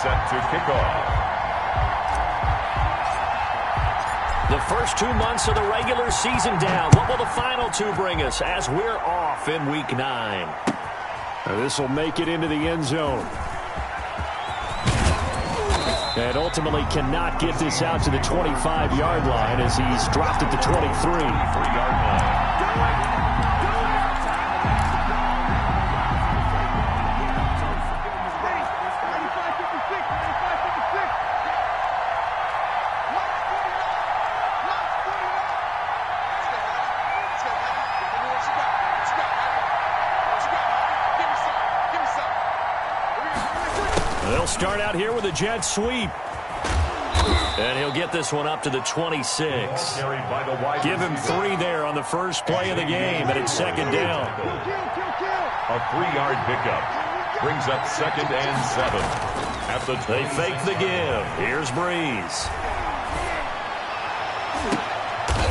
set to kick off. The first 2 months of the regular season down. What will the final 2 bring us as we're off in Week 9? This will make it into the end zone. And ultimately cannot get this out to the 25-yard line as he's dropped at the 23. 3-yard line. They'll start out here with a jet sweep. And he'll get this one up to the 26. Give him 3 there on the first play of the game, and it's second down. A 3-yard pickup brings up 2nd and 7. They fake the give. Here's Breeze.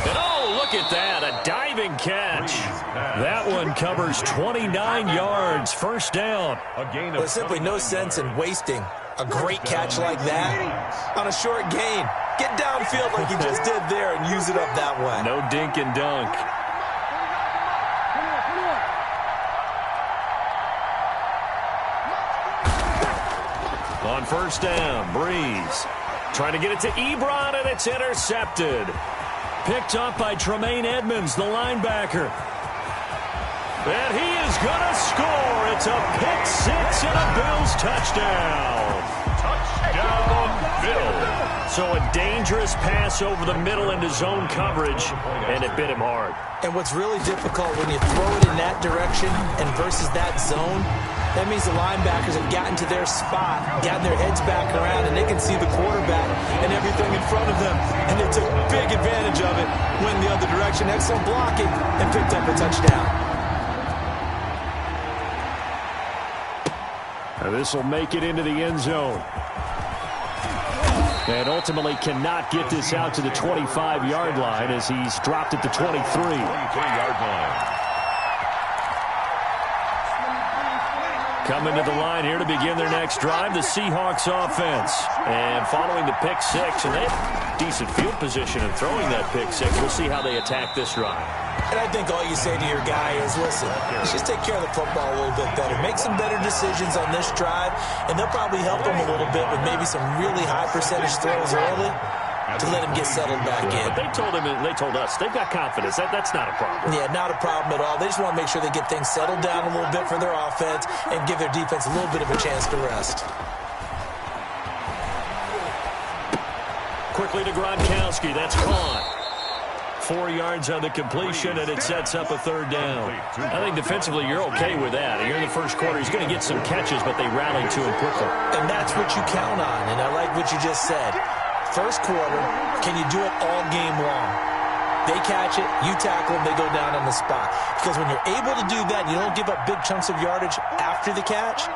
And oh, look at that, a diving catch. That one covers 29 yards, first down. There's simply no sense in wasting a great catch like that on a short gain. Get downfield like he just did there and use it up that way. No dink and dunk. On first down, Breeze trying to get it to Ebron, and it's intercepted. Picked up by Tremaine Edmonds, the linebacker. And he is going to score. It's a pick 6 and a Bills touchdown. Touchdown, Bills. So a dangerous pass over the middle into zone coverage, and it bit him hard. And what's really difficult when you throw it in that direction and versus that zone, that means the linebackers have gotten to their spot, gotten their heads back around, and they can see the quarterback and everything in front of them. And they took big advantage of it, went the other direction, excellent blocking, and picked up a touchdown. This will make it into the end zone. And ultimately cannot get this out to the 25-yard line as he's dropped at the 23. 23-yard line. Coming to the line here to begin their next drive, the Seahawks offense. And following the pick 6, and they have decent field position in throwing that pick 6. We'll see how they attack this drive. And I think all you say to your guy is, listen, let's just take care of the football a little bit better. Make some better decisions on this drive, and they'll probably help them a little bit with maybe some really high percentage throws early to let him get settled back in. But they told us they've got confidence. That's not a problem. Yeah, not a problem at all. They just want to make sure they get things settled down a little bit for their offense and give their defense a little bit of a chance to rest. Quickly to Gronkowski. That's caught. 4 yards on the completion, and it sets up a third down. I think defensively you're okay with that. Here in the first quarter, he's going to get some catches, but they rallied to him quickly. And that's what you count on, and I like what you just said. First quarter, can you do it all game long? They catch it, you tackle them, they go down on the spot. Because when you're able to do that, you don't give up big chunks of yardage after the catch,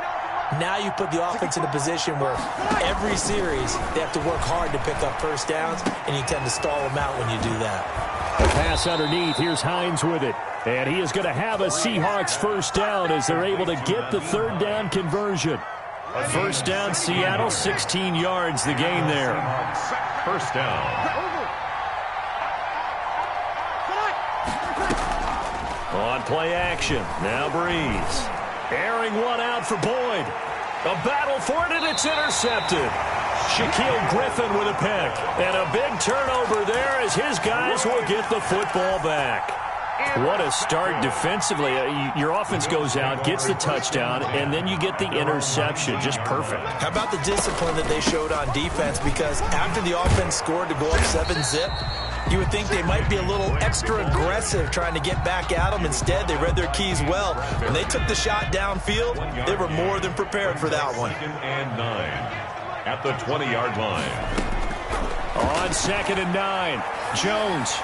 now you put the offense in a position where every series they have to work hard to pick up first downs, and you tend to stall them out when you do that. A pass underneath. Here's Hines with it. And he is going to have a Seahawks first down as they're able to get the third down conversion. First down, Seattle, 16 yards the gain there. First down. On play action, now Breeze. Airing one out for Boyd. A battle for it, and it's intercepted. Shaquille Griffin with a pick. And a big turnover there as his guys will get the football back. What a start defensively. Your offense goes out, gets the touchdown, and then you get the interception. Just perfect. How about the discipline that they showed on defense? Because after the offense scored to go up 7-zip, you would think they might be a little extra aggressive trying to get back at them. Instead, they read their keys well. When they took the shot downfield, they were more than prepared for that one. 2nd and 9 at the 20-yard line. On 2nd and 9, Jones.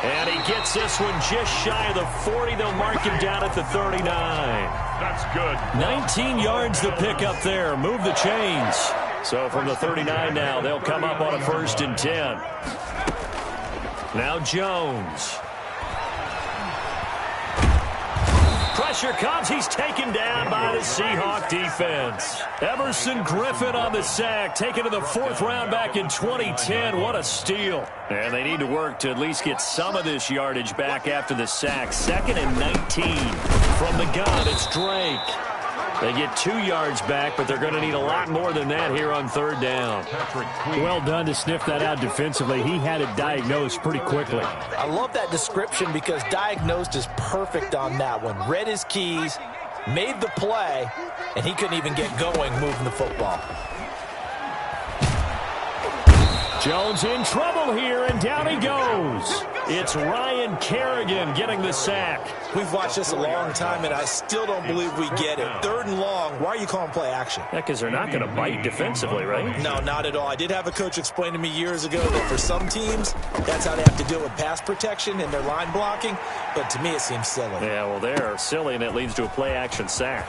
And he gets this one just shy of the 40. They'll mark him down at the 39. That's good. 19 yards to pick up there. Move the chains. So from the 39 now, they'll come up on a 1st and 10. Now Jones. pressure comes. He's taken down by the Seahawk defense. Everson Griffin on the sack, taken to the 4th round back in 2010. What a steal. And they need to work to at least get some of this yardage back after the sack. 2nd and 19. From the gun, it's Drake. They get 2 yards back, but they're going to need a lot more than that here on 3rd down. Well done to sniff that out defensively. He had it diagnosed pretty quickly. I love that description because diagnosed is perfect on that one. Read his keys, made the play, and he couldn't even get going moving the football. Jones in trouble here, and down he goes. It's Ryan Kerrigan getting the sack. We've watched this a long time, and I still don't believe we get it. 3rd and long, why are you calling play action? Yeah, because they're not going to bite defensively, right? No, not at all. I did have a coach explain to me years ago that for some teams, that's how they have to deal with pass protection and their line blocking, but to me it seems silly. Yeah, well, they're silly, and it leads to a play action sack.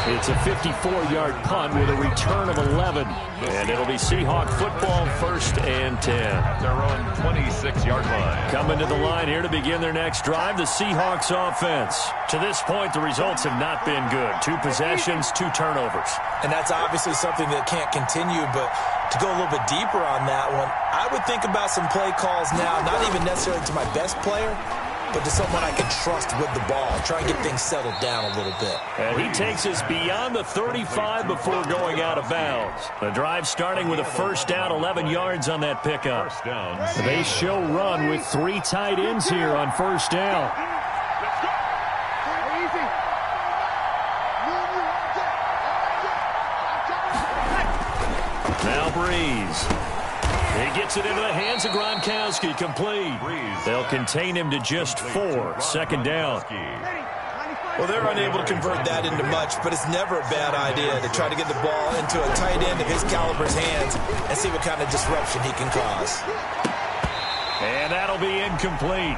It's a 54-yard punt with a return of 11. And it'll be Seahawk football, 1st and 10. At their own 26-yard line. Coming to the line here to begin their next drive, the Seahawks offense. To this point, the results have not been good. 2 possessions, 2 turnovers. And that's obviously something that can't continue, but to go a little bit deeper on that one, I would think about some play calls now, not even necessarily to my best player, but to someone I can trust with the ball. Try and get things settled down a little bit. And he takes us beyond the 35 before going out of bounds. The drive starting with a 1st down, 11 yards on that pickup. First down. They show run with 3 tight ends here on 1st down. Now Breeze. He gets it into the hands of Gronkowski, complete. They'll contain him to just 4. 2nd down. Well, they're unable to convert that into much, but it's never a bad idea to try to get the ball into a tight end of his caliber's hands and see what kind of disruption he can cause. And that'll be incomplete.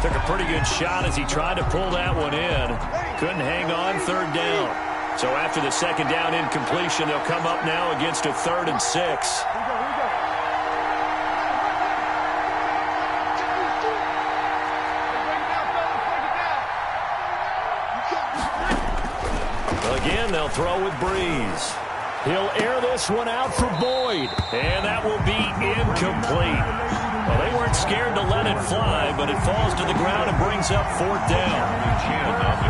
Took a pretty good shot as he tried to pull that one in. Couldn't hang on, 3rd down. So after the 2nd down incompletion, they'll come up now against a 3rd and 6. Again, they'll throw with Breeze. He'll air this one out for Boyd. And that will be incomplete. Well, they weren't scared to let it fly, but it falls to the ground and brings up 4th down.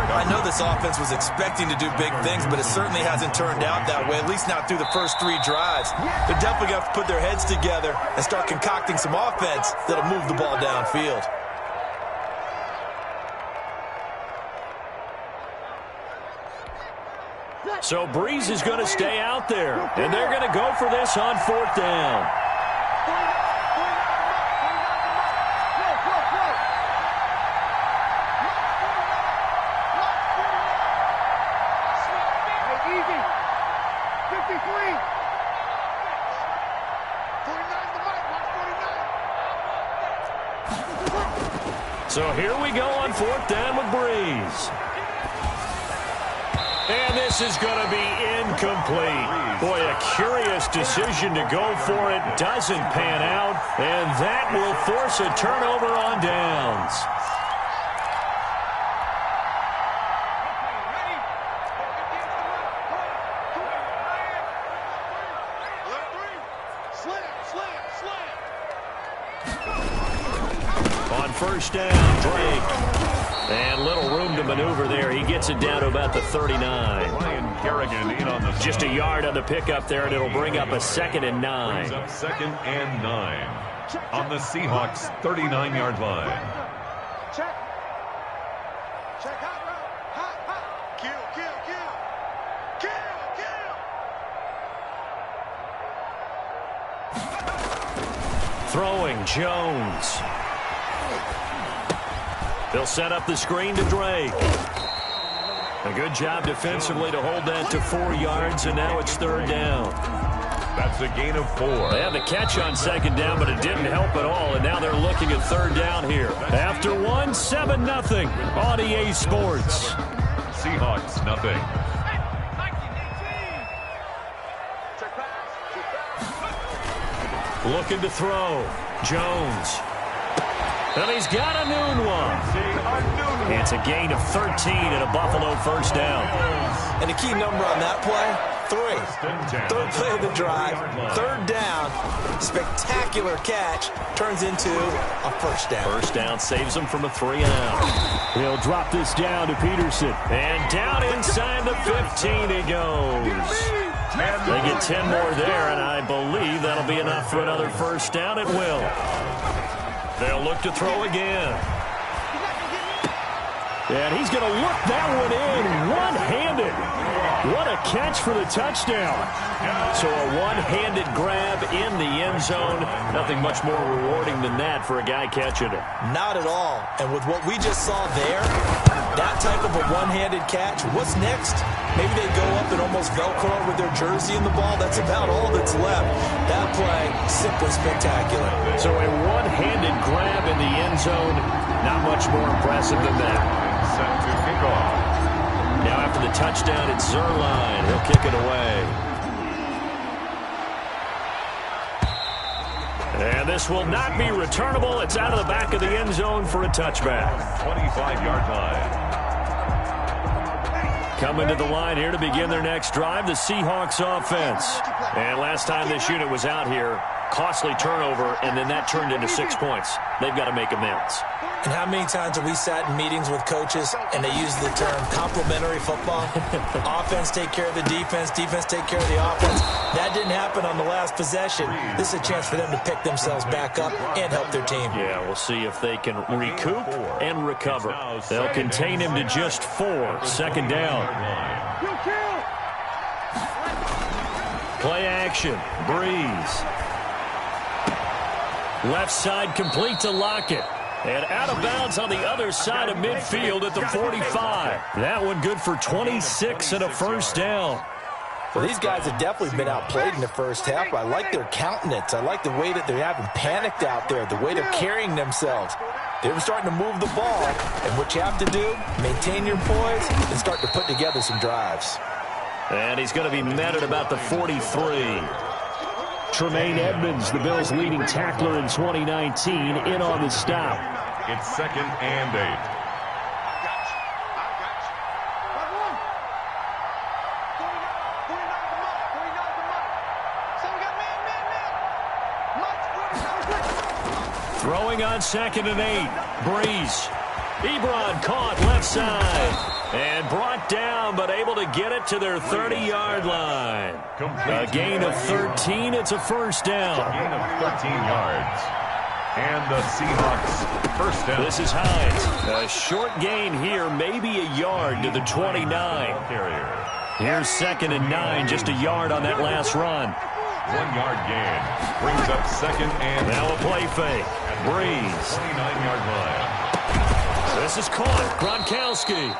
I know this offense was expecting to do big things, but it certainly hasn't turned out that way, at least not through the first 3 drives. They're definitely going to have to put their heads together and start concocting some offense that'll move the ball downfield. So Breeze is going to stay out there, and they're going to go for this on 4th down. So here we go on 4th down with Breeze. And this is going to be incomplete. Boy, a curious decision to go for it. Doesn't pan out. And that will force a turnover on downs. On 1st down, Drake. And little room to maneuver there. He gets it down to about the 39. Ryan Kerrigan in on the Just a yard on the pickup there, and it'll bring up a 2nd and 9. Brings up 2nd and 9 on the Seahawks 39-yard line. Check. Check hot route. Hot. Kill. Throwing, Jones. They'll set up the screen to Drake. A good job defensively to hold that to 4 yards, and now it's 3rd down. That's a gain of 4. They had the catch on 2nd down, but it didn't help at all, and now they're looking at 3rd down here. After 1, 7-0 on EA Sports. Seahawks, nothing. Looking to throw. Jones. And he's got a noon one. It's a gain of 13 and a Buffalo first down. And the key number on that play, 3. Third play of the drive, third down, spectacular catch, turns into a first down. First down saves him from a 3-and-out. He'll drop this down to Peterson. And down inside the 15 he goes. They get 10 more there, and I believe that'll be enough for another first down. It will. They'll look to throw again. And he's going to look that one in one-handed. What a catch for the touchdown. So a one-handed grab in the end zone. Nothing much more rewarding than that for a guy catching it. Not at all. And with what we just saw there, that type of a one-handed catch, what's next? Maybe they go up and almost Velcro with their jersey in the ball. That's about all that's left. That play, simply spectacular. So a one-handed grab in the end zone, not much more impressive than that. Set to kick off. Now after the touchdown, it's Zerline. He'll kick it away. And this will not be returnable. It's out of the back of the end zone for a touchback. 25-yard line. Coming to the line here to begin their next drive, the Seahawks offense. And last time this unit was out here, costly turnover, and then that turned into 6 points. They've got to make amends. And how many times have we sat in meetings with coaches and they use the term complementary football? Offense take care of the defense, defense take care of the offense. That didn't happen on the last possession. This is a chance for them to pick themselves back up and help their team. Yeah, we'll see if they can recoup and recover. They'll contain him to just 4. Second down. Play action. Breeze. Left side complete to Lockett. And out of bounds on the other side of midfield at the 45. That one good for 26 and a first down. Well, these guys have definitely been outplayed in the first half. I like their countenance. I like the way that they're having panicked out there, the way they're carrying themselves. They're starting to move the ball. And what you have to do, maintain your poise and start to put together some drives. And he's going to be met at about the 43. Tremaine Edmonds, the Bills' leading tackler in 2019, in on the stop. It's 2nd and 8. Throwing on 2nd and 8. Breeze. Ebron caught left side. And brought down, but able to get it to their 30-yard line. A gain of 13. It's a first down. A gain of 13 yards. And the Seahawks first down. This is Hines. A short gain here, maybe a yard to the 29. Here's 2nd and 9, just a yard on that last run. 1-yard gain. Brings up 2nd and... Now a play fake. Breeze. 29-yard line. This is caught. Gronkowski.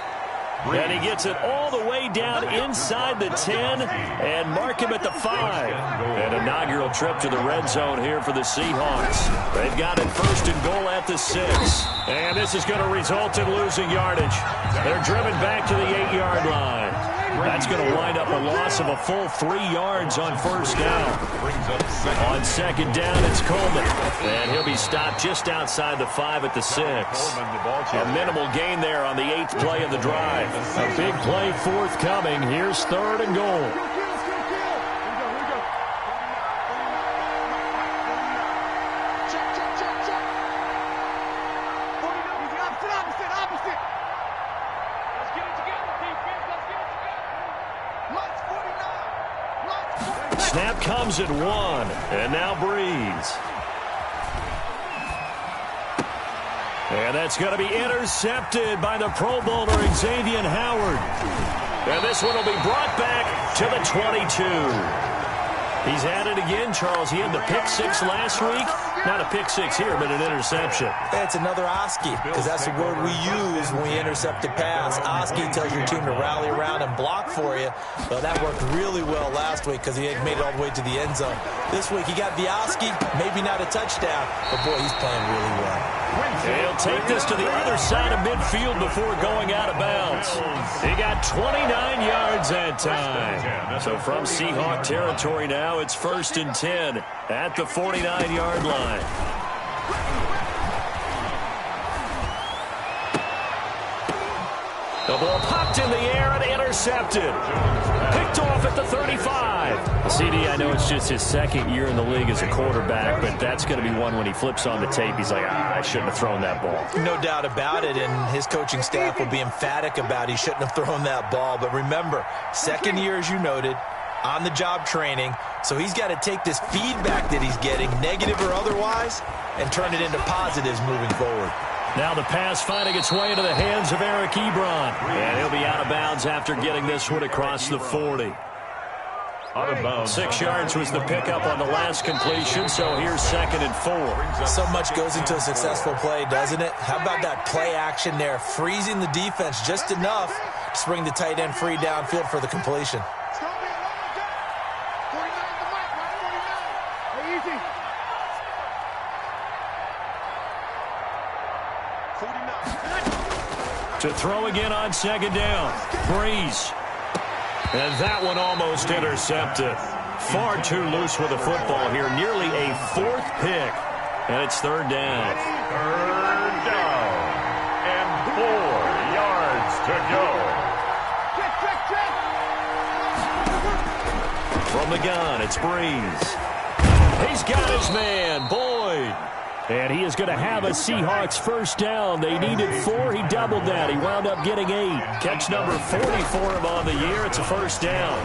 And he gets it all the way down inside the 10 and mark him at the 5. An inaugural trip to the red zone here for the Seahawks. They've got it 1st and goal at the 6. And this is going to result in losing yardage. They're driven back to the 8-yard line. That's going to wind up a loss of a full 3 yards on first down. On 2nd down, it's Coleman. And he'll be stopped just outside the 5 at the 6. A minimal gain there on the 8th play of the drive. A big play forthcoming. Here's 3rd and goal. Snap comes at 1, and now Breeze. And that's going to be intercepted by the Pro Bowler Xavier Howard. And this one will be brought back to the 22. He's at it again, Charles. He had the pick 6 last week. Not a pick 6 here, but an interception. It's another Oski, because that's the word we use when we intercept a pass. Oski tells your team to rally around and block for you. Well, that worked really well last week because he had made it all the way to the end zone. This week he got the Oski, maybe not a touchdown, but boy, he's playing really well. He'll take this to the other side of midfield before going out of bounds. He got 29 yards that time. So from Seahawk territory now, it's 1st and 10 at the 49-yard line. The ball popped in the air and intercepted. Picked off at the 35. CD, I know it's just his second year in the league as a quarterback, but that's going to be one when he flips on the tape. He's like, I shouldn't have thrown that ball. No doubt about it, and his coaching staff will be emphatic about he shouldn't have thrown that ball. But remember, second year, as you noted, on-the-job training, so he's got to take this feedback that he's getting, negative or otherwise, and turn it into positives moving forward. Now the pass finding its way into the hands of Eric Ebron. And he'll be out of bounds after getting this one across the 40. Out of bounds. 6 yards was the pickup on the last completion, so here's 2nd and 4. So much goes into a successful play, doesn't it? How about that play action there, freezing the defense just enough to bring the tight end free downfield for the completion. It's going to be a long day. 49 to Mike, right? 49. Hey, easy. 49. To throw again on 2nd down. Breeze. And that one almost intercepted. Far too loose with the football here. Nearly a 4th pick. And it's 3rd down. 3rd down. And 4 yards to go. From the gun, it's Breeze. He's got his man, Boyd. And he is going to have a Seahawks first down. They needed 4. He doubled that. He wound up getting 8. Catch number 40 for him on the year. It's a first down.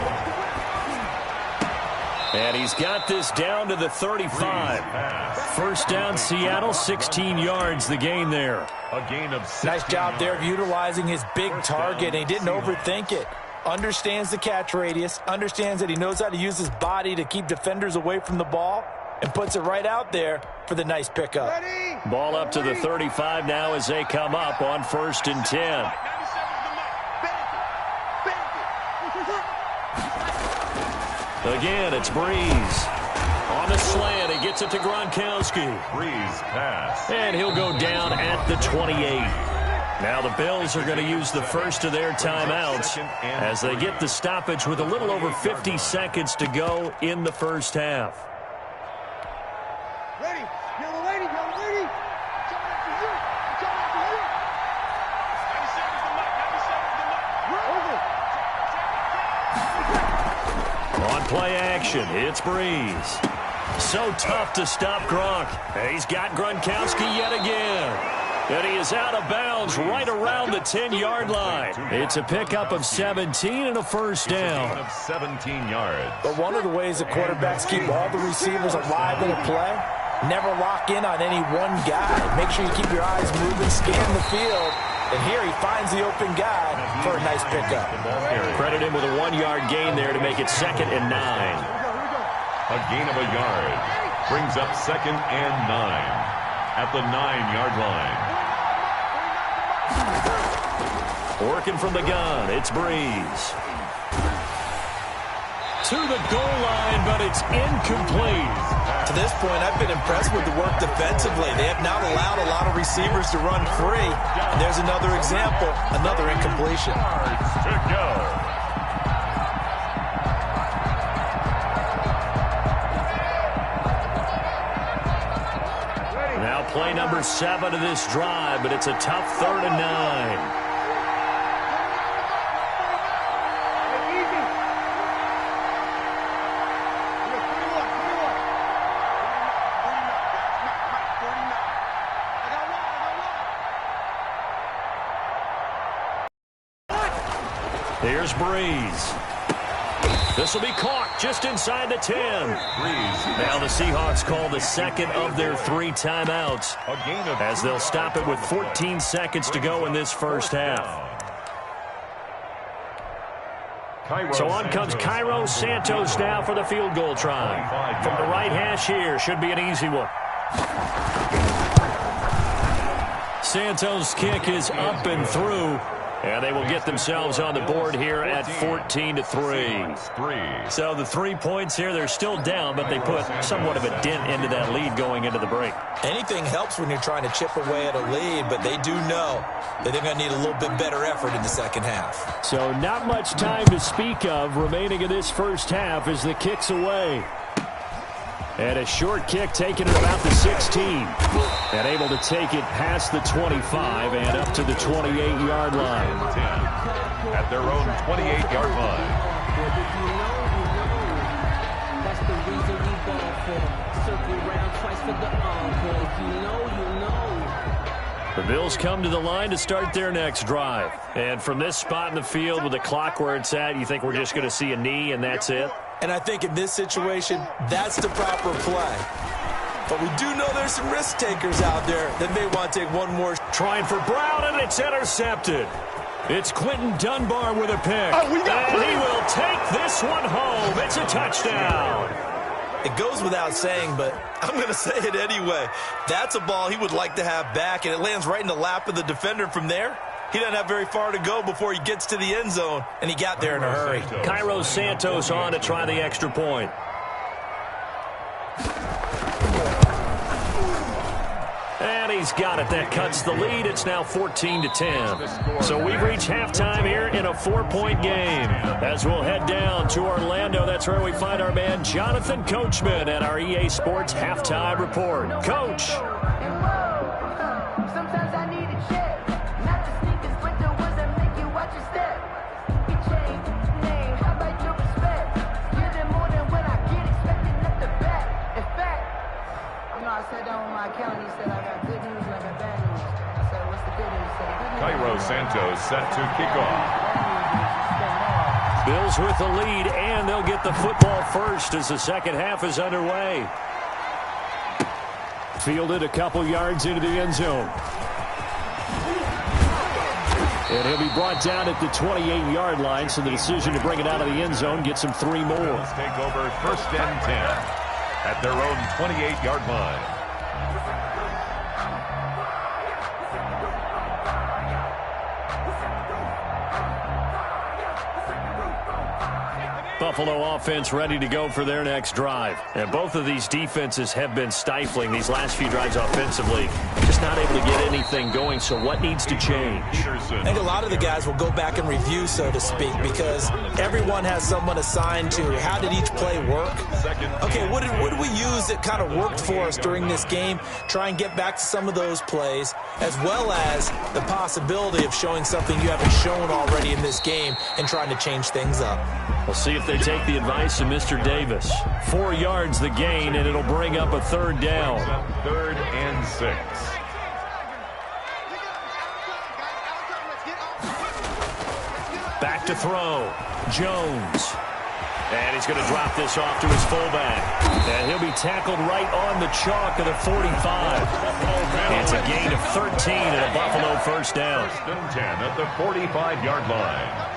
And he's got this down to the 35. First down, Seattle, 16 yards the gain there. A gain of 16. Nice job there of utilizing his big target, and he didn't overthink it. Understands the catch radius, understands that he knows how to use his body to keep defenders away from the ball, and puts it right out there for the nice pickup. Ready? Ball up to the 35 now as they come up on 1st and 10. Again, it's Breeze. On the slant, he gets it to Gronkowski. Breeze pass. And he'll go down at the 28. Now the Bills are going to use the first of their timeouts as they get the stoppage with a little over 50 seconds to go in the first half. Ready? Yellow lady, yellow lady. Coming after you. Coming after you. 97's the mic. 97's the mic. Over. On play action, it's Breeze. So tough to stop Gronk. And he's got Gronkowski yet again. And he is out of bounds right around the 10-yard line. It's a pickup of 17 and a first down. Of 17 yards. But one of the ways the quarterbacks keep all the receivers alive in a play, never lock in on any one guy. Make sure you keep your eyes moving, scan the field. And here he finds the open guy for a nice pickup. Credit him with a 1-yard gain there to make it 2nd and 9. A gain of a yard. Brings up 2nd and 9. At the 9-yard line. Working from the gun, it's Breeze. To the goal line, but it's incomplete. To this point, I've been impressed with the work defensively. They have not allowed a lot of receivers to run free. And there's another example, another incompletion. Yards to go. Play number 7 of this drive, but it's a tough 3rd and 9. Here's Breeze. This will be caught just inside the 10. Now the Seahawks call the 2nd of their 3 timeouts as they'll stop it with 14 seconds to go in this first half. So on comes Cairo Santos now for the field goal try. From the right hash here, should be an easy one. Santos' kick is up and through. And they will get themselves on the board here at 14-3. So the 3 points here, they're still down, but they put somewhat of a dent into that lead going into the break. Anything helps when you're trying to chip away at a lead, but they do know that they're going to need a little bit better effort in the second half. So not much time to speak of remaining in this first half as the kick's away. And a short kick taken at about the 16. And able to take it past the 25 and up to the 28-yard line. 10 at their own 28-yard line. That's the reason we ball for. Circle round twice for the encore. If you know, you know. The Bills come to the line to start their next drive. And from this spot in the field with the clock where it's at, you think we're just going to see a knee and that's it? And I think in this situation, that's the proper play. But we do know there's some risk takers out there that may want to take one more. Trying for Brown, and it's intercepted. It's Quentin Dunbar with a pick. And he will take this one home. It's a touchdown. It goes without saying, but I'm going to say it anyway. That's a ball he would like to have back, and it lands right in the lap of the defender from there. He doesn't have very far to go before he gets to the end zone, and he got there in a hurry. Cairo Santos on to try the extra point. And he's got it. That cuts the lead. It's now 14-10. So we've reached halftime here in a 4-point game. As we'll head down to Orlando, that's where we find our man Jonathan Coachman at our EA Sports Halftime Report. Coach. Sometimes I need a check. Not the sneakers, but the ones that make you watch your step. You change name, how about your respect? Get it more than when I get expected at the back. In fact, I sat down with my accountant. He said I got good news and I got bad news. I said, what's the good news? He said, good news. Cairo Santos set to kick off. Bills with the lead, and they'll get the football first as the second half is underway. Fielded a couple yards into the end zone. And he'll be brought down at the 28-yard line, so the decision to bring it out of the end zone gets him 3 more. Bills take over 1st and 10 at their own 28-yard line. Buffalo offense ready to go for their next drive. And both of these defenses have been stifling these last few drives offensively. Just not able to get anything going, so what needs to change? I think a lot of the guys will go back and review, so to speak, because everyone has someone assigned to how did each play work. Okay, what did we use that kind of worked for us during this game? Try and get back to some of those plays, as well as the possibility of showing something you haven't shown already in this game and trying to change things up. We'll see if they take the advice of Mr. Davis. 4 yards the gain, and it'll bring up a 3rd down. 3rd and 6. Back to throw. Jones. And he's going to drop this off to his fullback. And he'll be tackled right on the chalk of the 45. It's a gain of 13 and a Buffalo 1st down. 1st and 10 at the 45-yard line.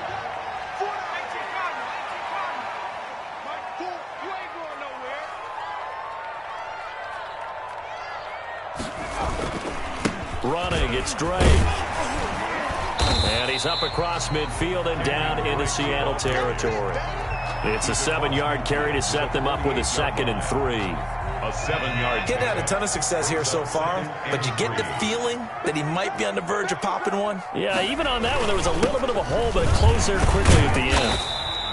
Running, it's Drake. And he's up across midfield and down into Seattle territory. It's a 7-yard carry to set them up with a 2nd and 3. A 7-yard. Getting had a ton of success here so far, but you get the feeling that he might be on the verge of popping one. Yeah, even on that one, there was a little bit of a hole, but it closed there quickly at the end.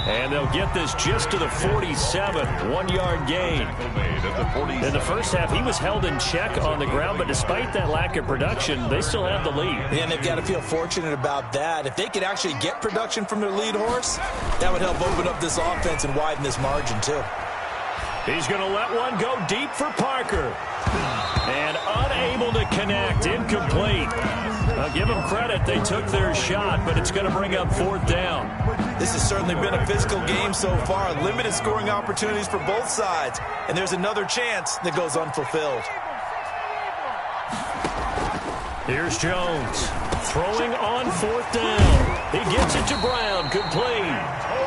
And they'll get this just to the 47, 1-yard gain. In the first half, he was held in check on the ground, but despite that lack of production, they still have the lead. And they've got to feel fortunate about that. If they could actually get production from their lead horse, that would help open up this offense and widen this margin, too. He's going to let one go deep for Parker. And unable to connect, incomplete. I'll give them credit, they took their shot, but it's going to bring up 4th down. This has certainly been a physical game so far. Limited scoring opportunities for both sides. And there's another chance that goes unfulfilled. Here's Jones. Throwing on 4th down. He gets it to Brown, complete.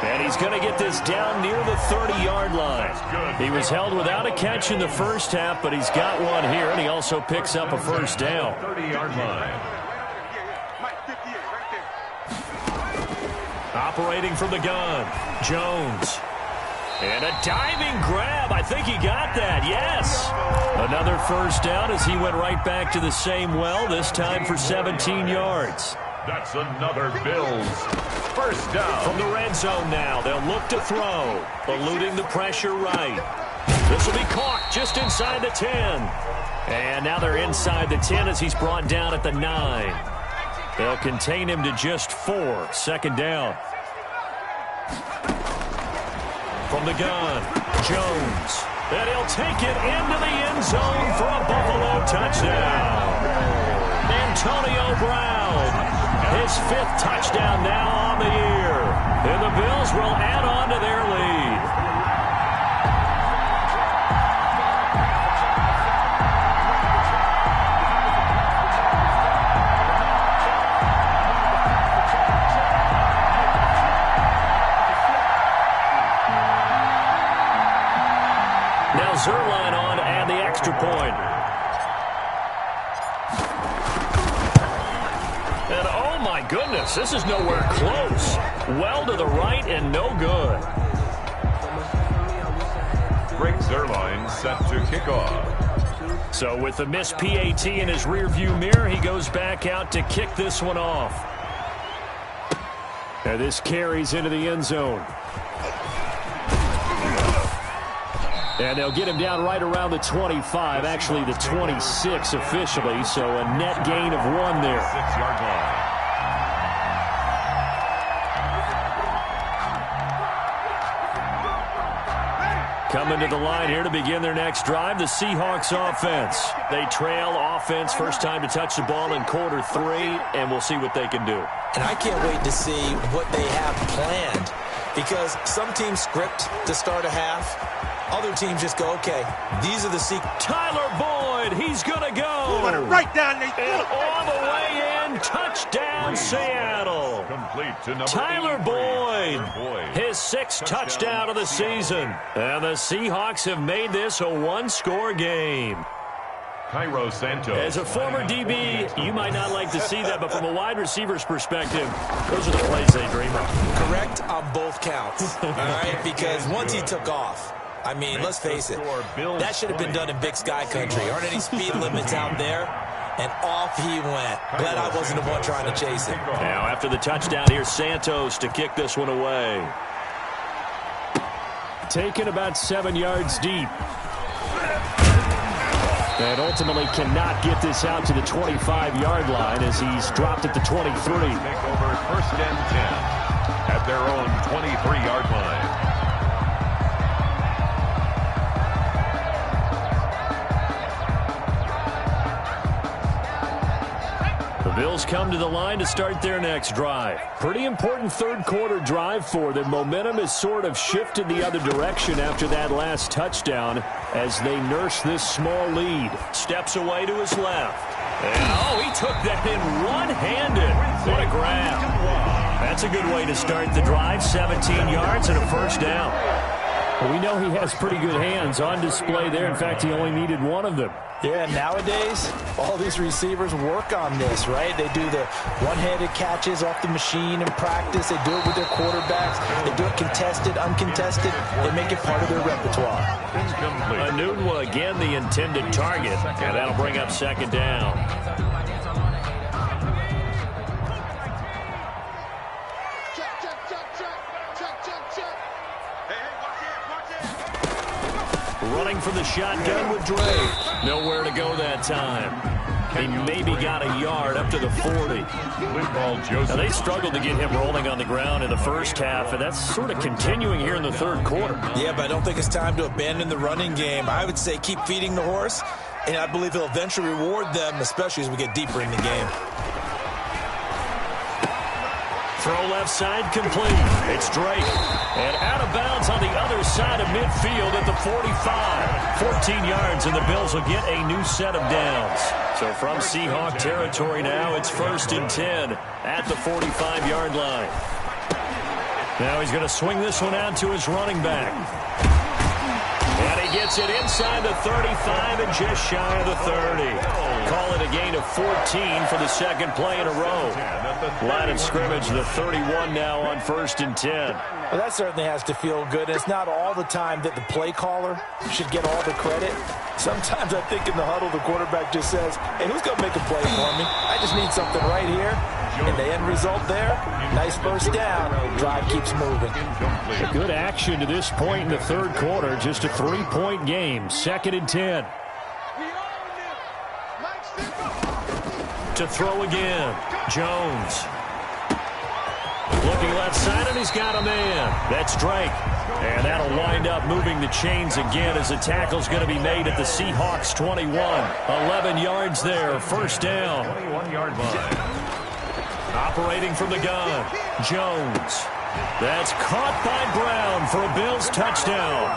And he's going to get this down near the 30-yard line. He was held without a catch in the first half, but he's got one here, and he also picks up a 1st down. 30-yard line. Operating from the gun, Jones. And a diving grab. I think he got that, yes. Another 1st down as he went right back to the same well, this time for 17 yards. That's another Bills 1st down. From the red zone now, they'll look to throw. Eluding the pressure right. This will be caught. just inside the 10. And now they're inside the 10 as he's brought down at the 9. They'll contain him to just 4. Second down. From the gun, Jones. And he'll take it into the end zone for a Buffalo touchdown. Antonio Brown, his 5th touchdown now on the year. And the Bills will add on to their lead. Now Zerline on and the extra point. And oh my goodness, this is nowhere close. Well to the right and no good. Greg Zerline set to kick off. So with the missed PAT in his rearview mirror, he goes back out to kick this one off. And this carries into the end zone. And they'll get him down right around the 25, actually the 26 officially, so a net gain of 1 there. 6-yard line. Coming to the line here to begin their next drive, the Seahawks offense. They trail offense first time to touch the ball in quarter 3, and we'll see what they can do. And I can't wait to see what they have planned, because some teams script to start a half. Other teams just go, okay, these are the Tyler Boyd, he's going to go. Right down there. And all the way in, touchdown Seattle. Complete to number Tyler 83. Boyd, Boyd, his 6th touchdown of the season. And the Seahawks have made this a 1-score game. Cairo Santos. As a former DB, you might not like to see that, but from a wide receiver's perspective, those are the plays they dream of. correct on both counts, all right? Because once he took off, I mean, let's face it, that should have been done in Big Sky Country. Aren't any speed limits out there? And off he went. Glad I wasn't the one trying to chase him. Now, after the touchdown, here's Santos to kick this one away. Taken about 7 yards deep. And ultimately cannot get this out to the 25-yard line as he's dropped at the 23. Take over 1st and 10 at their own 23-yard line. The Bills come to the line to start their next drive. Pretty important third-quarter drive for them. Momentum has sort of shifted the other direction after that last touchdown as they nurse this small lead. Steps away to his left. And, oh, he took that in one-handed. What a grab. That's a good way to start the drive. 17 yards and a first down. Well, we know he has pretty good hands on display there. In fact, he only needed one of them. Yeah, nowadays, all these receivers work on this, right? They do the one-handed catches off the machine in practice. They do it with their quarterbacks. They do it contested, uncontested. They make it part of their repertoire. Anunwa again the intended target, and that'll bring up second down. Running for the shotgun with Drake. Nowhere to go that time. He maybe got a yard up to the 40. Now, they struggled to get him rolling on the ground in the first half, and that's sort of continuing here in the third quarter. Yeah, but I don't think it's time to abandon the running game. I would say keep feeding the horse, and I believe he'll eventually reward them, especially as we get deeper in the game. Throw left side complete. It's Drake. And out of bounds on the other side of midfield at the 45. 14 yards, and the Bills will get a new set of downs. So from Seahawk territory now, it's 1st and 10 at the 45-yard line. Now he's going to swing this one out to his running back. And he gets it inside the 35 and just shy of the 30. Call it a gain of 14 for the second play in a row. Line of scrimmage, the 31 now on 1st and 10. Well, that certainly has to feel good. It's not all the time that the play caller should get all the credit. Sometimes I think in the huddle, the quarterback just says, hey, who's going to make a play for me? I just need something right here. And the end result there, nice first down. Drive keeps moving. A good action to this point in the third quarter. Just a 3-point 3-point game. 2nd and 10. To throw again. Jones. Looking left side, and he's got a man. That's Drake. And that'll wind up moving the chains again as the tackle's going to be made at the Seahawks 21. 11 yards there. First down. 21-yard line. Operating from the gun. Jones. That's caught by Brown for a Bills touchdown.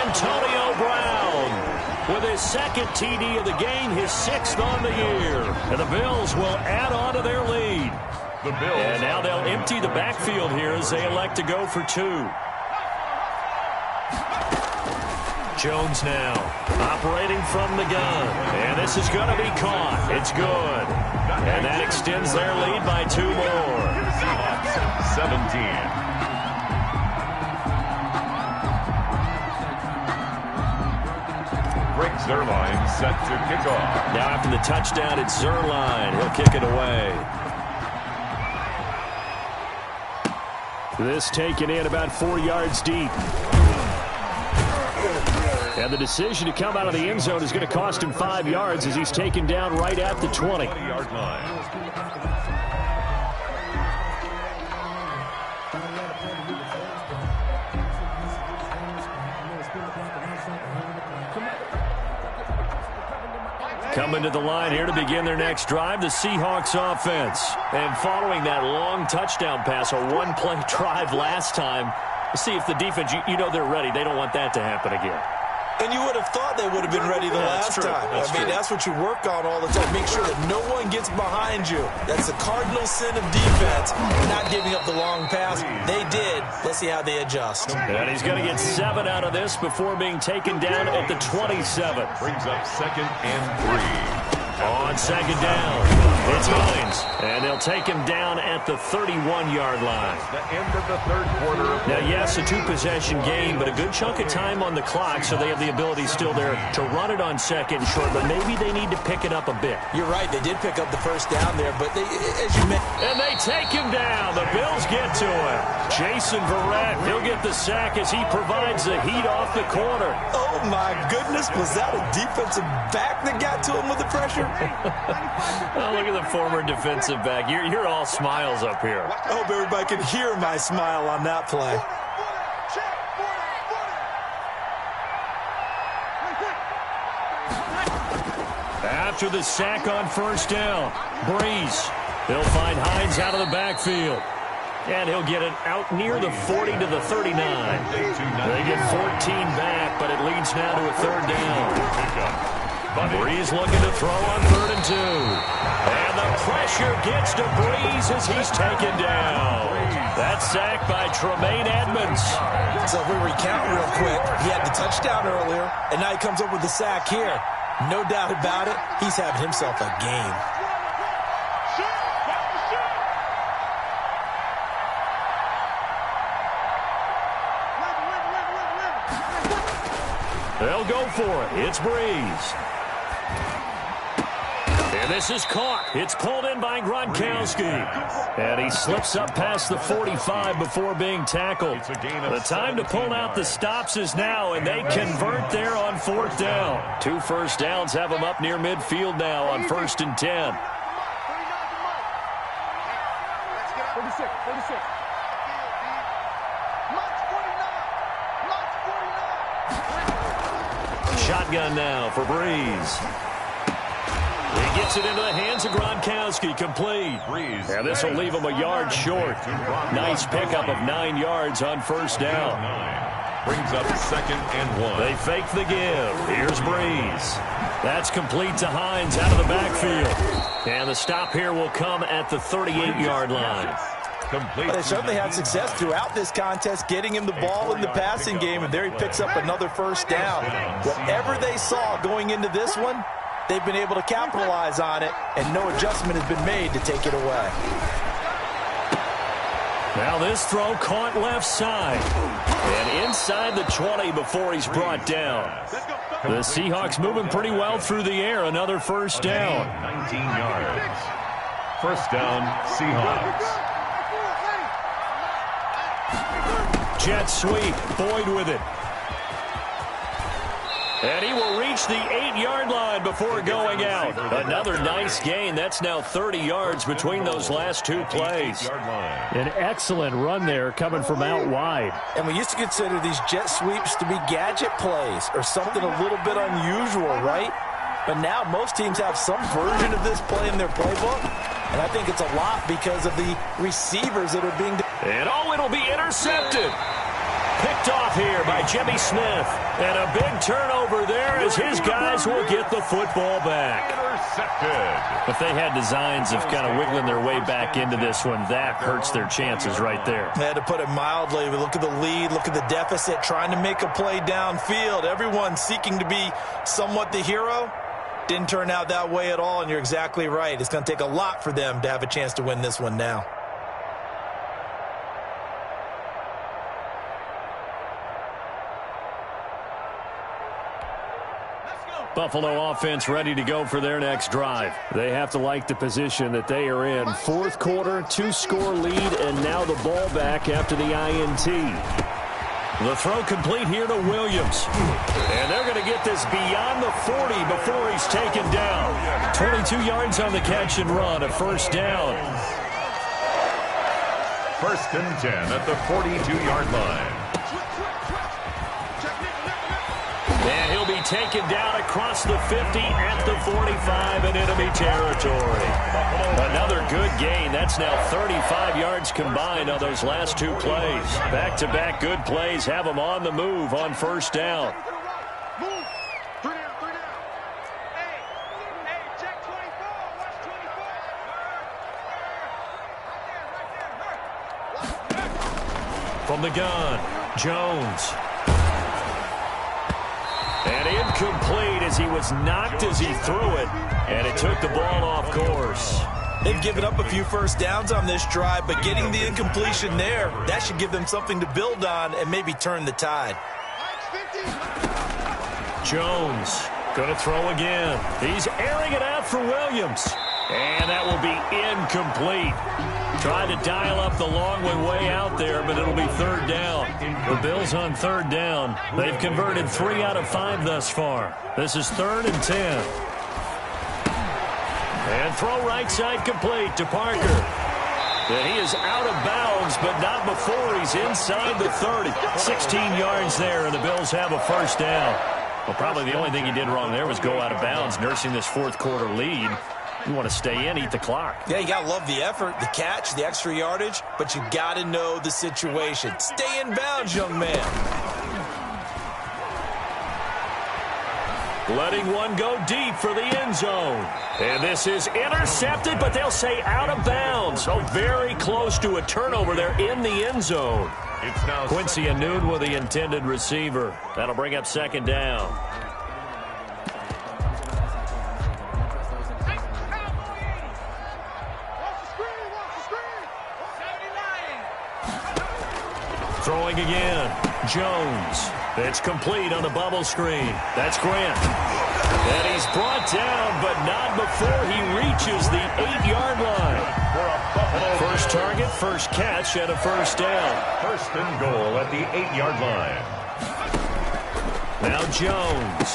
Antonio Brown with his 2nd TD of the game, his 6th on the year. And the Bills will add on to their lead. The Bills. And now they'll empty the backfield here as they elect to go for 2. Jones now operating from the gun. And this is going to be caught. It's good. And that extends their lead by 2 more. 17. Rick Zerline set to kick off. Now after the touchdown, it's Zerline. He'll kick it away. This taken in about 4 yards deep. And the decision to come out of the end zone is going to cost him 5 yards as he's taken down right at the 20. 20-yard line. Coming to the line here to begin their next drive, the Seahawks offense. And following that long touchdown pass, a one-play drive last time, see if the defense, you know they're ready. They don't want that to happen again. And you would have thought they would have been ready the last time. That's what you work on all the time. Make sure that no one gets behind you. That's the cardinal sin of defense, not giving up the long pass. They did. Let's see how they adjust. And he's going to get 7 out of this before being taken down at the 27. Brings up 2nd and 3. On 2nd down, it's Hines. And they'll take him down at the 31-yard line. The end of the 3rd quarter. Now, yes, a 2-possession game, but a good chunk of time on the clock, so they have the ability still there to run it on 2nd and short, but maybe they need to pick it up a bit. You're right. They did pick up the first down there, but they, as you mentioned. And they take him down. The Bills get to him. Jason Verrett, he'll get the sack as he provides the heat off the corner. Oh, my goodness. Was that a defensive back that got to him with the pressure? Oh, look at the former defensive back. You're all smiles up here. I hope everybody can hear my smile on that play. After the sack on first down, Breeze. He'll find Hines out of the backfield. And he'll get it out near the 40 to the 39. They get 14 back, but it leads now to a 3rd down. Breeze looking to throw on 3rd and 2. And the pressure gets to Breeze as he's taken down. That sack by Tremaine Edmonds. So if we recount real quick, he had the touchdown earlier, and now he comes up with the sack here. No doubt about it, he's having himself a game. They'll go for it. It's Breeze. And this is caught. It's pulled in by Gronkowski. And he slips up past the 45 before being tackled. The time to pull out the stops is now, and they convert there on 4th down. 2 first downs have them up near midfield now on 1st and 10. 36. Shotgun now for Breeze. He gets it into the hands of Gronkowski, complete. And this will leave him a yard short. Nice pickup of 9 yards on first down. Brings up 2nd and 1. They fake the give. Here's Breeze. That's complete to Hines out of the backfield. And the stop here will come at the 38-yard line. Well, they certainly had success throughout this contest, getting him the ball in the passing game, and there he picks up another first down. Whatever they saw going into this one, they've been able to capitalize on it, and no adjustment has been made to take it away. Now this throw caught left side. And inside the 20 before he's brought down. The Seahawks moving pretty well through the air. Another first down. 19 yards. First down, Seahawks. Jet sweep. Boyd with it. And he will reach the 8-yard line before going out. Another nice gain. That's now 30 yards between those last two plays. An excellent run there coming from out wide. And we used to consider these jet sweeps to be gadget plays or something a little bit unusual, right? But now most teams have some version of this play in their playbook. And I think it's a lot because of the receivers that are being... And it'll be intercepted. Picked off here by Jimmy Smith. And a big turnover there as his guys will get the football back. Intercepted. If they had designs of kind of wiggling their way back into this one, that hurts their chances right there. I had to put it mildly. Look at the lead, look at the deficit, trying to make a play downfield. Everyone seeking to be somewhat the hero. Didn't turn out that way at all, and you're exactly right. It's going to take a lot for them to have a chance to win this one now. Buffalo offense ready to go for their next drive. They have to like the position that they are in. Fourth quarter, 2-score lead, and now the ball back after the INT. The throw complete here to Williams. And they're going to get this beyond the 40 before he's taken down. 22 yards on the catch and run, a first down. First and 10 at the 42-yard line. And he'll be taken down across the 50 at the 45 in enemy territory. Another good gain. That's now 35 yards combined on those last two plays. Back-to-back good plays have them on the move on first down. Move. 3 down, 3 down. Hey, check 24. Watch 24. From the gun, Jones. And incomplete as he was knocked as he threw it. And it took the ball off course. They've given up a few first downs on this drive, but getting the incompletion there, that should give them something to build on and maybe turn the tide. Jones going to throw again. He's airing it out for Williams. And that will be incomplete. Trying to dial up the long way out there, but it'll be third down. The Bills on third down. They've converted 3 out of 5 thus far. This is 3rd and 10. And throw right side complete to Parker. And he is out of bounds, but not before he's inside the 30. 16 yards there, and the Bills have a first down. Well, probably the only thing he did wrong there was go out of bounds, nursing this fourth quarter lead. You want to stay in, eat the clock. Yeah, you got to love the effort, the catch, the extra yardage, but you got to know the situation. Stay in bounds, young man. Letting one go deep for the end zone. And this is intercepted, but they'll say out of bounds. So very close to a turnover there in the end zone. It's now Quincy Anoon with the intended receiver. That'll bring up second down. Throwing again. Jones. It's complete on the bubble screen. That's Grant. And he's brought down, but not before he reaches the 8-yard line. First target, first catch, and a first down. First and goal at the 8-yard line. Now Jones.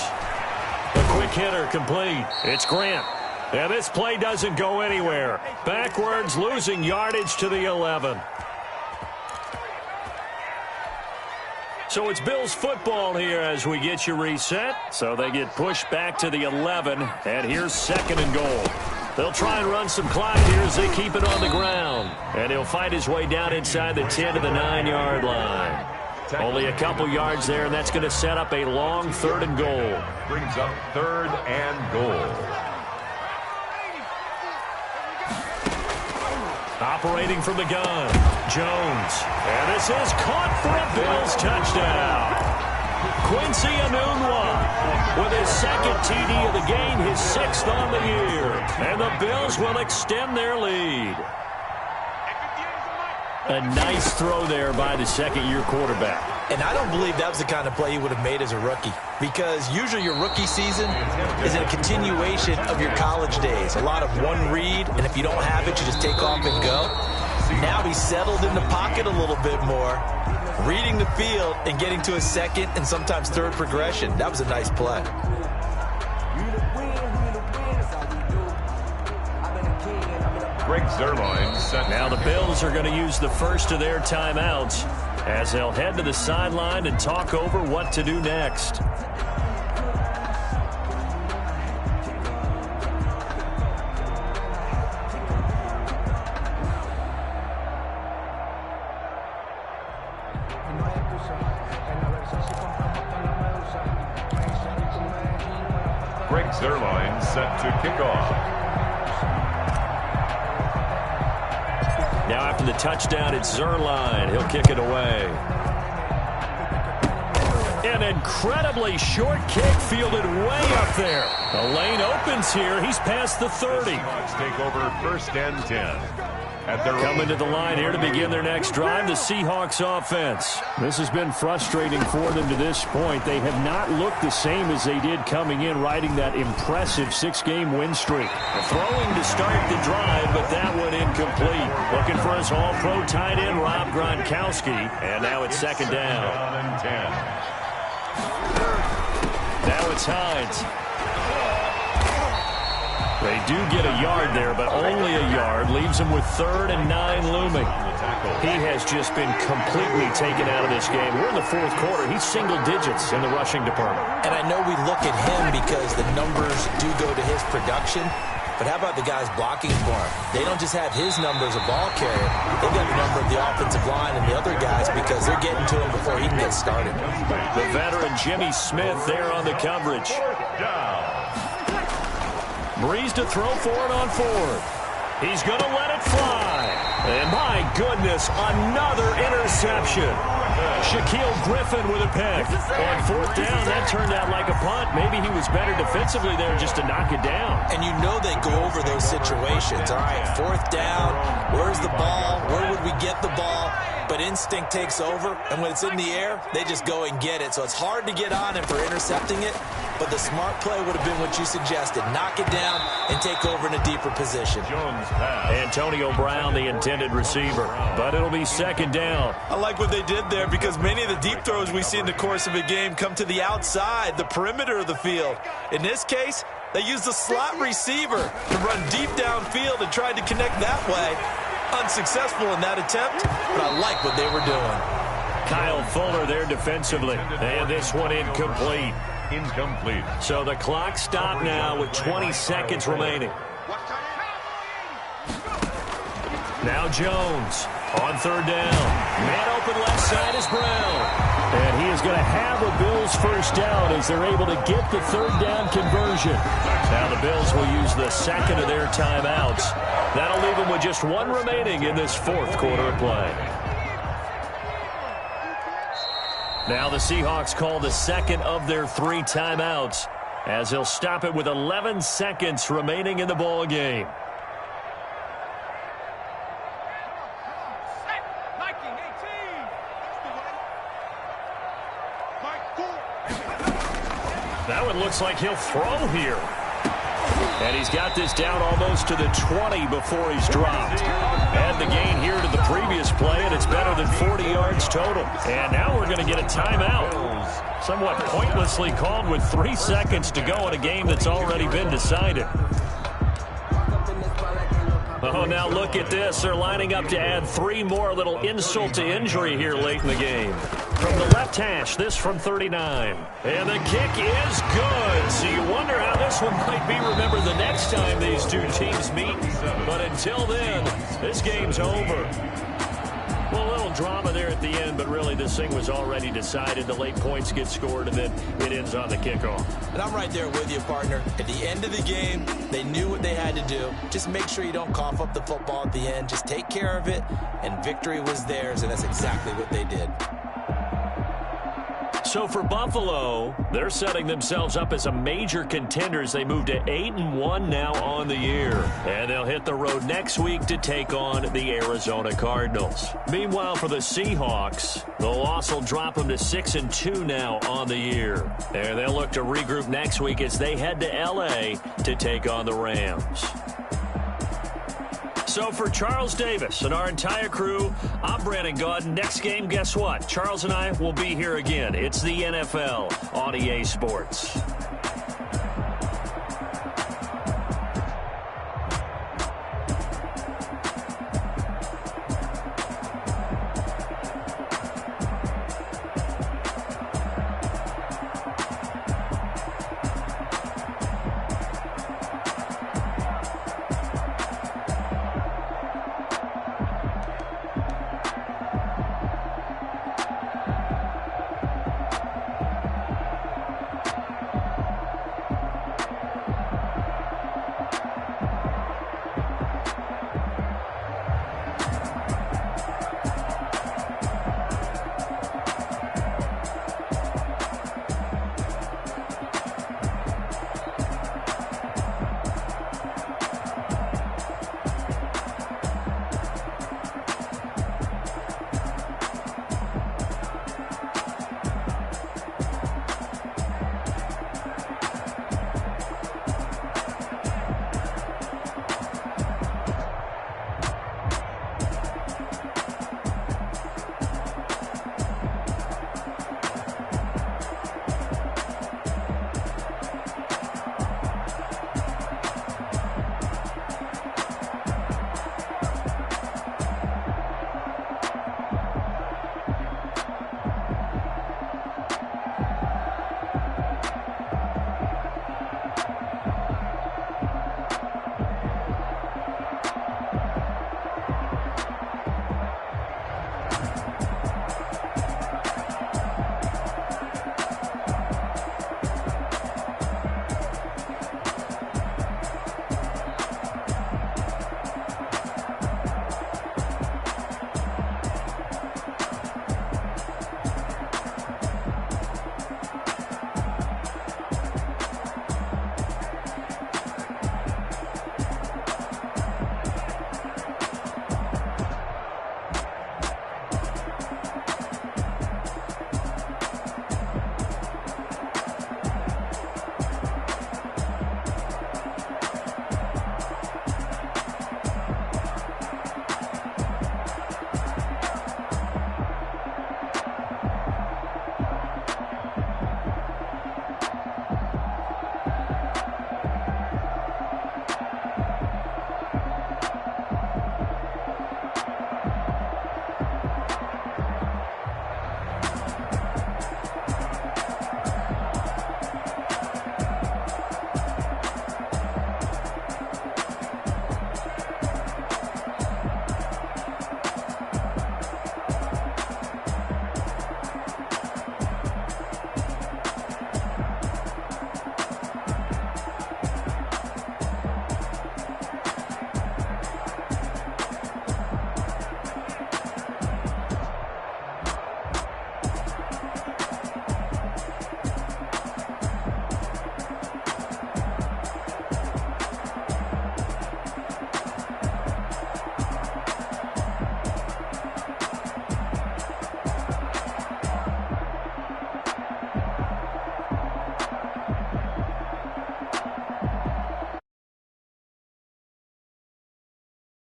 A quick hitter complete. It's Grant. And this play doesn't go anywhere. Backwards, losing yardage to the 11. So it's Bills football here as we get you reset. So they get pushed back to the 11, and here's second and goal. They'll try and run some clock here as they keep it on the ground. And he'll fight his way down inside the 10 to the 9-yard line. Only a couple yards there, and that's going to set up a long third and goal. Brings up third and goal. Operating from the gun, Jones. And this is caught for a Bills touchdown. Quincy Enunwa with his second TD of the game, his 6th on the year. And the Bills will extend their lead. A nice throw there by the second-year quarterback. And I don't believe that was the kind of play he would have made as a rookie, because usually your rookie season is a continuation of your college days. A lot of one read, and if you don't have it, you just take off and go. Now he's settled in the pocket a little bit more. reading the field and getting to a second and sometimes third progression. That was a nice play. Greg Zuerlein set. Now the Bills are going to use the first of their timeouts as they'll head to the sideline and talk over what to do next. Greg Zuerlein set to kick off. Now after the touchdown, it's Zuerlein. He'll kick it away. An incredibly short kick fielded way up there. The lane opens here. He's past the 30. Seahawks take over 1st and 10. Coming to the line here to begin their next drive, the Seahawks offense. This has been frustrating for them to this point. They have not looked the same as they did coming in, riding that impressive 6-game win streak. Throwing to start the drive, but that one incomplete. Looking for his all-pro tight end, Rob Gronkowski. And now it's 2nd down. Now it's Hines. They do get a yard there, but only a yard. Leaves him with 3rd and 9 looming. He has just been completely taken out of this game. We're in the 4th quarter. He's single digits in the rushing department. And I know we look at him because the numbers do go to his production. But how about the guys blocking for him? They don't just have his number as a ball carrier. They've got the number of the offensive line and the other guys because they're getting to him before he can get started. The veteran Jimmy Smith there on the coverage. Breeze to throw for it on 4th. He's going to let it fly. And my goodness, another interception. Shaquille Griffin with a pick. On 4th down, that turned out like a punt. Maybe he was better defensively there just to knock it down. And you know they go over those situations. All right, 4th down, where's the ball? Where would we get the ball? But instinct takes over, and when it's in the air, they just go and get it. So it's hard to get on him for intercepting it, but the smart play would have been what you suggested. Knock it down and take over in a deeper position. Antonio Brown, the intended receiver, but it'll be 2nd down. I like what they did there because many of the deep throws we see in the course of a game come to the outside, the perimeter of the field. In this case, they used the slot receiver to run deep downfield and tried to connect that way. Unsuccessful in that attempt, but I like what they were doing. Kyle Fuller there defensively, and this one incomplete. So the clock stopped now with 20 seconds remaining. Now Jones on 3rd down. Man open left side is Brown. And he is going to have a Bills 1st down as they're able to get the 3rd down conversion. Now the Bills will use the 2nd of their timeouts. That'll leave them with just 1 remaining in this 4th quarter of play. Now the Seahawks call the 2nd of their 3 timeouts as they'll stop it with 11 seconds remaining in the ball game. That one looks like he'll throw here. And he's got this down almost to the 20 before he's dropped. Add the gain here to the previous play, and it's better than 40 yards total. And now we're going to get a timeout. Somewhat pointlessly called with 3 seconds to go in a game that's already been decided. Oh, now look at this. They're lining up to add 3 more, little insult to injury here late in the game. From the left hash, this from 39. And the kick is good. So you wonder how this one might be remembered the next time these two teams meet. But until then, this game's over. Well, a little drama there at the end, but really this thing was already decided. The late points get scored, and then it ends on the kickoff. And I'm right there with you, partner. At the end of the game, they knew what they had to do. Just make sure you don't cough up the football at the end. Just take care of it, and victory was theirs, and that's exactly what they did. So for Buffalo, they're setting themselves up as a major contender as they move to 8-1 now on the year. And they'll hit the road next week to take on the Arizona Cardinals. Meanwhile, for the Seahawks, the loss will drop them to 6-2 now on the year. And they'll look to regroup next week as they head to L.A. to take on the Rams. So for Charles Davis and our entire crew, I'm Brandon Gaudin. Next game, guess what? Charles and I will be here again. It's the NFL on EA Sports.